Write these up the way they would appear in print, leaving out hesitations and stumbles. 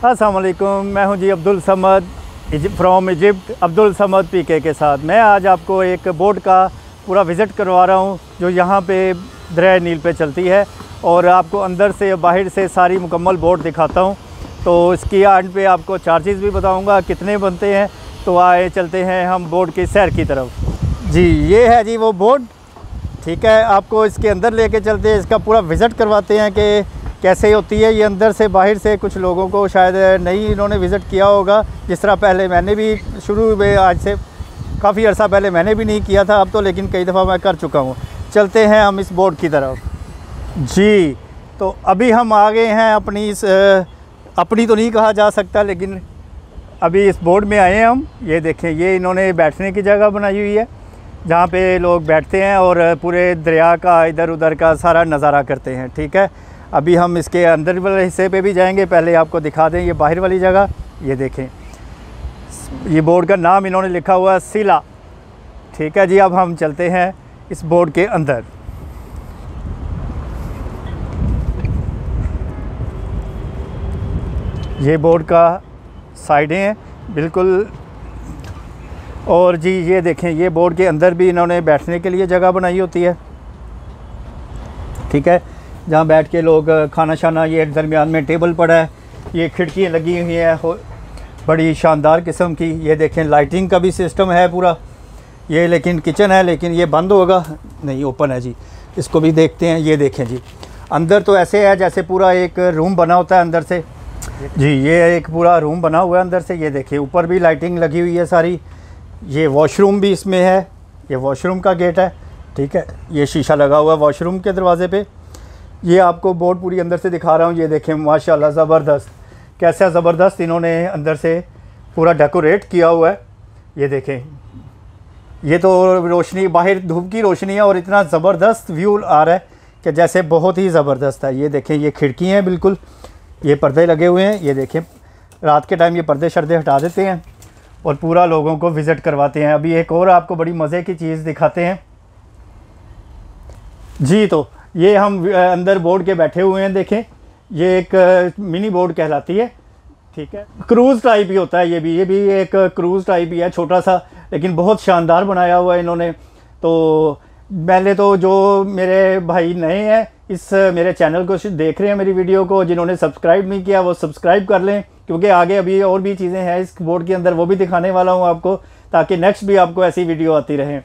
अस्सलाम वालेकुम, मैं हूं जी अब्दुल समद फ्रॉम इजिप्ट, अब्दुल समद पीके के साथ। मैं आज आपको एक बोट का पूरा विज़िट करवा रहा हूं जो यहां पे दरिया नील पे चलती है, और आपको अंदर से बाहर से सारी मुकम्मल बोट दिखाता हूं। तो इसकी एंड पे आपको चार्जेस भी बताऊंगा कितने बनते हैं। तो आए चलते हैं हम बोट की सैर की तरफ। जी ये है जी वो बोट, ठीक है। आपको इसके अंदर लेके चलते हैं, इसका पूरा विज़िट करवाते हैं कि कैसे होती है ये अंदर से बाहर से। कुछ लोगों को शायद नहीं इन्होंने विज़िट किया होगा, जिस तरह पहले मैंने भी शुरू में, आज से काफ़ी अर्सा पहले मैंने भी नहीं किया था, अब तो लेकिन कई दफ़ा मैं कर चुका हूँ। चलते हैं हम इस बोट की तरफ। जी तो अभी हम आ गए हैं अपनी इस अपनी तो नहीं कहा जा सकता, लेकिन अभी इस बोट में आए हैं हम। ये देखें, ये इन्होंने बैठने की जगह बनाई हुई है जहाँ पे लोग बैठते हैं और पूरे दरिया का इधर उधर का सारा नज़ारा करते हैं, ठीक है। अभी हम इसके अंदर वाले हिस्से पे भी जाएंगे, पहले आपको दिखा दें ये बाहर वाली जगह। ये देखें, ये बोर्ड का नाम इन्होंने लिखा हुआ है सिला, ठीक है जी। अब हम चलते हैं इस बोर्ड के अंदर। ये बोर्ड का साइडें हैं बिल्कुल, और जी ये देखें, ये बोर्ड के अंदर भी इन्होंने बैठने के लिए जगह बनाई होती है, ठीक है, जहाँ बैठ के लोग खाना शाना, ये दरमियान में टेबल पड़ा है, ये खिड़कियाँ लगी हुई हैं बड़ी शानदार किस्म की। ये देखें, लाइटिंग का भी सिस्टम है पूरा। ये लेकिन किचन है, लेकिन ये बंद होगा नहीं, ओपन है जी। इसको भी देखते हैं। ये देखें जी, अंदर तो ऐसे है जैसे पूरा एक रूम बना होता है अंदर से। जी ये एक पूरा रूम बना हुआ है अंदर से। ये देखिए, ऊपर भी लाइटिंग लगी हुई है सारी। ये वॉशरूम भी इसमें है, ये वॉशरूम का गेट है, ठीक है। ये शीशा लगा हुआ है वॉशरूम के दरवाजे पे। ये आपको बोर्ड पूरी अंदर से दिखा रहा हूँ। ये देखें, माशाल्लाह ज़बरदस्त, कैसा ज़बरदस्त इन्होंने अंदर से पूरा डेकोरेट किया हुआ है। ये देखें, ये तो रोशनी, बाहर धूप की रोशनी है और इतना ज़बरदस्त व्यू आ रहा है कि जैसे बहुत ही ज़बरदस्त है। ये देखें, ये खिड़की हैं बिल्कुल, ये पर्दे लगे हुए हैं। ये देखें, रात के टाइम ये पर्दे शर्दे हटा देते हैं और पूरा लोगों को विज़िट करवाते हैं। अभी एक और आपको बड़ी मज़े की चीज़ दिखाते हैं जी। तो ये हम अंदर बोर्ड के बैठे हुए हैं, देखें, ये एक मिनी बोर्ड कहलाती है, ठीक है। क्रूज़ टाइप ही होता है ये भी एक क्रूज़ टाइप ही है, छोटा सा, लेकिन बहुत शानदार बनाया हुआ है इन्होंने। तो पहले तो जो मेरे भाई नए हैं इस मेरे चैनल को देख रहे हैं, मेरी वीडियो को, जिन्होंने सब्सक्राइब नहीं किया वो सब्सक्राइब कर लें, क्योंकि आगे अभी और भी चीज़ें हैं इस बोर्ड के अंदर, वो भी दिखाने वाला हूँ आपको, ताकि नेक्स्ट भी आपको ऐसी वीडियो आती रहे।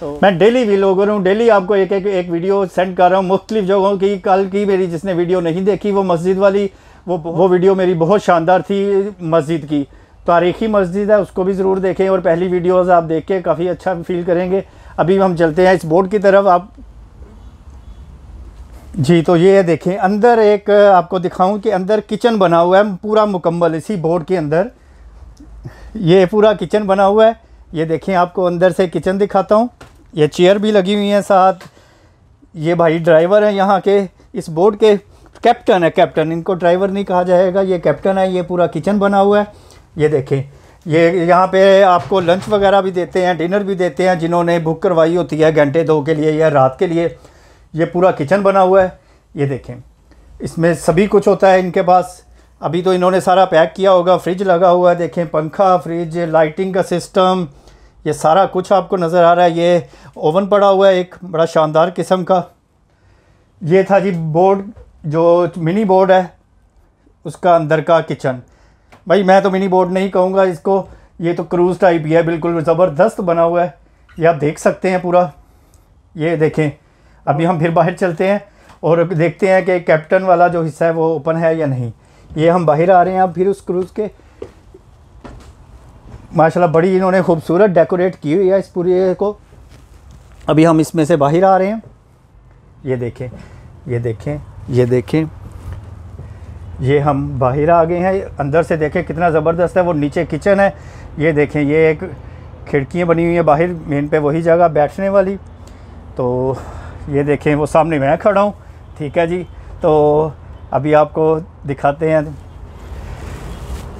तो मैं डेली व्लॉगर हूँ, डेली आपको एक वीडियो सेंड कर रहा हूँ मुख्तलिफ जगहों की। कल की मेरी जिसने वीडियो नहीं देखी, वो मस्जिद वाली, वो वीडियो मेरी बहुत शानदार थी, मस्जिद की, तारीख़ी मस्जिद है, उसको भी ज़रूर देखें। और पहली वीडियोज़ आप देख के काफ़ी अच्छा फील करेंगे। अभी हम चलते हैं इस बोर्ड की तरफ। आप जी तो ये देखें, अंदर एक आपको दिखाऊं कि अंदर किचन बना हुआ है पूरा मुकम्मल इसी बोर्ड के अंदर। ये पूरा किचन बना हुआ है। ये देखें, आपको अंदर से किचन दिखाता हूँ। ये चेयर भी लगी हुई हैं साथ। ये भाई ड्राइवर हैं यहाँ के, इस बोर्ड के कैप्टन है, कैप्टन, इनको ड्राइवर नहीं कहा जाएगा, ये कैप्टन है। ये पूरा किचन बना हुआ है। ये देखें, ये यहाँ पे आपको लंच वगैरह भी देते हैं, डिनर भी देते हैं, जिन्होंने बुक करवाई होती है घंटे 2 के लिए या रात के लिए। ये पूरा किचन बना हुआ है। ये देखें, इसमें सभी कुछ होता है इनके पास। अभी तो इन्होंने सारा पैक किया होगा। फ्रिज लगा हुआ है, देखें, पंखा, फ्रिज, लाइटिंग का सिस्टम, ये सारा कुछ आपको नज़र आ रहा है। ये ओवन पड़ा हुआ है एक बड़ा शानदार किस्म का। ये था जी बोर्ड, जो मिनी बोर्ड है उसका अंदर का किचन। भाई मैं तो मिनी बोर्ड नहीं कहूँगा इसको, ये तो क्रूज़ टाइप ही है, बिल्कुल ज़बरदस्त बना हुआ है। ये आप देख सकते हैं पूरा। ये देखें, अभी हम फिर बाहर चलते हैं और देखते हैं कि कैप्टन वाला जो हिस्सा है वो ओपन है या नहीं। ये हम बाहर आ रहे हैं अब फिर उस क्रूज़ के। माशाल्लाह बड़ी इन्होंने खूबसूरत डेकोरेट की हुई है इस पूरे को। अभी हम इसमें से बाहर आ रहे हैं। ये देखें, ये देखें, ये देखें, ये हम बाहर आ गए हैं। अंदर से देखें कितना ज़बरदस्त है। वो नीचे किचन है। ये देखें, ये एक खिड़कियाँ बनी हुई हैं बाहर मेन पे, वही जगह बैठने वाली। तो ये देखें, वो सामने मैं खड़ा हूँ, ठीक है जी। तो अभी आपको दिखाते हैं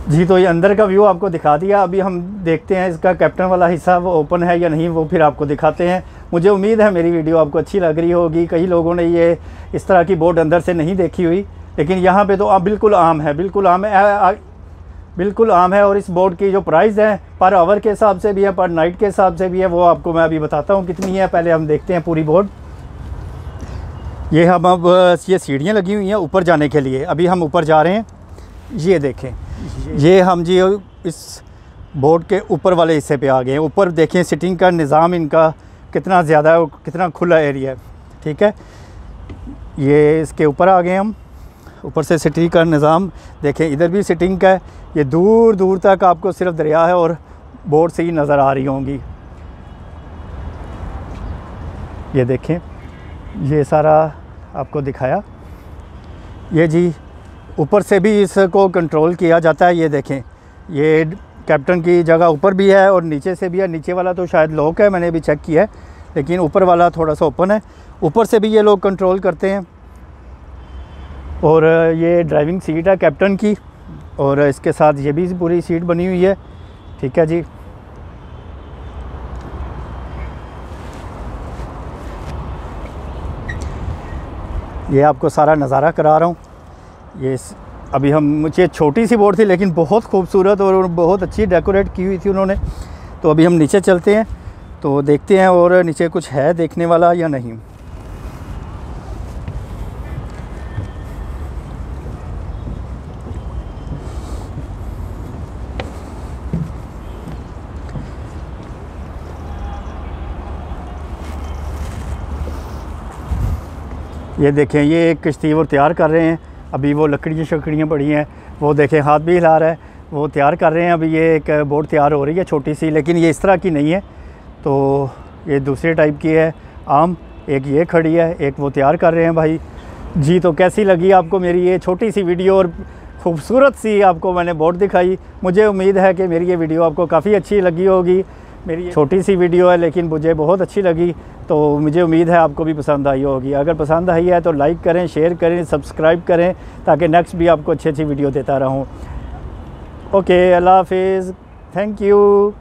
जी। तो ये अंदर का व्यू आपको दिखा दिया। अभी हम देखते हैं इसका कैप्टन वाला हिस्सा वो ओपन है या नहीं, वो फिर आपको दिखाते हैं। मुझे उम्मीद है मेरी वीडियो आपको अच्छी लग रही होगी। कई लोगों ने ये इस तरह की बोट अंदर से नहीं देखी हुई, लेकिन यहाँ पे तो बिल्कुल आम है, बिल्कुल आम है। बिल्कुल आम है। और इस बोट की जो प्राइस है पर आवर के हिसाब से भी है, पर नाइट के हिसाब से भी है, वो आपको मैं अभी बताता हूँ कितनी है। पहले हम देखते हैं पूरी बोट। ये हम अब ये सीढ़ियाँ लगी हुई हैं ऊपर जाने के लिए, अभी हम ऊपर जा रहे हैं। ये देखें, ये हम जी इस बोट के ऊपर वाले हिस्से पे आ गए हैं। ऊपर देखें सिटिंग का निज़ाम इनका कितना ज़्यादा है, कितना खुला एरिया है। ठीक है, ये इसके ऊपर आ गए हम। ऊपर से सिटिंग का निज़ाम देखें, इधर भी सिटिंग का है। ये दूर दूर तक आपको सिर्फ दरिया है और बोट से ही नज़र आ रही होंगी। ये देखें, ये सारा आपको दिखाया। ये जी ऊपर से भी इसको कंट्रोल किया जाता है। ये देखें, ये कैप्टन की जगह ऊपर भी है और नीचे से भी है। नीचे वाला तो शायद लॉक है, मैंने भी चेक किया है, लेकिन ऊपर वाला थोड़ा सा ओपन है। ऊपर से भी ये लोग कंट्रोल करते हैं। और ये ड्राइविंग सीट है कैप्टन की, और इसके साथ ये भी पूरी सीट बनी हुई है। ठीक है जी। ये आपको सारा नज़ारा करा रहा हूँ। ये अभी हम, मुझे छोटी सी बोट थी लेकिन बहुत खूबसूरत और बहुत अच्छी डेकोरेट की हुई थी उन्होंने। तो अभी हम नीचे चलते हैं, तो देखते हैं और नीचे कुछ है देखने वाला या नहीं। ये देखें, ये एक कश्ती वो तैयार कर रहे हैं। अभी वो लकड़ियाँ शकड़ियाँ पड़ी हैं, वो देखें हाथ भी हिला रहा है, वो तैयार कर रहे हैं। अभी ये एक बोट तैयार हो रही है छोटी सी, लेकिन ये इस तरह की नहीं है, तो ये दूसरे टाइप की है आम। एक ये खड़ी है, एक वो तैयार कर रहे हैं भाई जी। तो कैसी लगी आपको मेरी ये छोटी सी वीडियो और खूबसूरत सी आपको मैंने बोट दिखाई। मुझे उम्मीद है कि मेरी ये वीडियो आपको काफ़ी अच्छी लगी होगी। मेरी छोटी सी वीडियो है लेकिन मुझे बहुत अच्छी लगी, तो मुझे उम्मीद है आपको भी पसंद आई होगी। अगर पसंद आई है तो लाइक करें, शेयर करें, सब्सक्राइब करें, ताकि नेक्स्ट भी आपको अच्छी अच्छी वीडियो देता रहूं। ओके, अल्लाह हाफिज़, थैंक यू।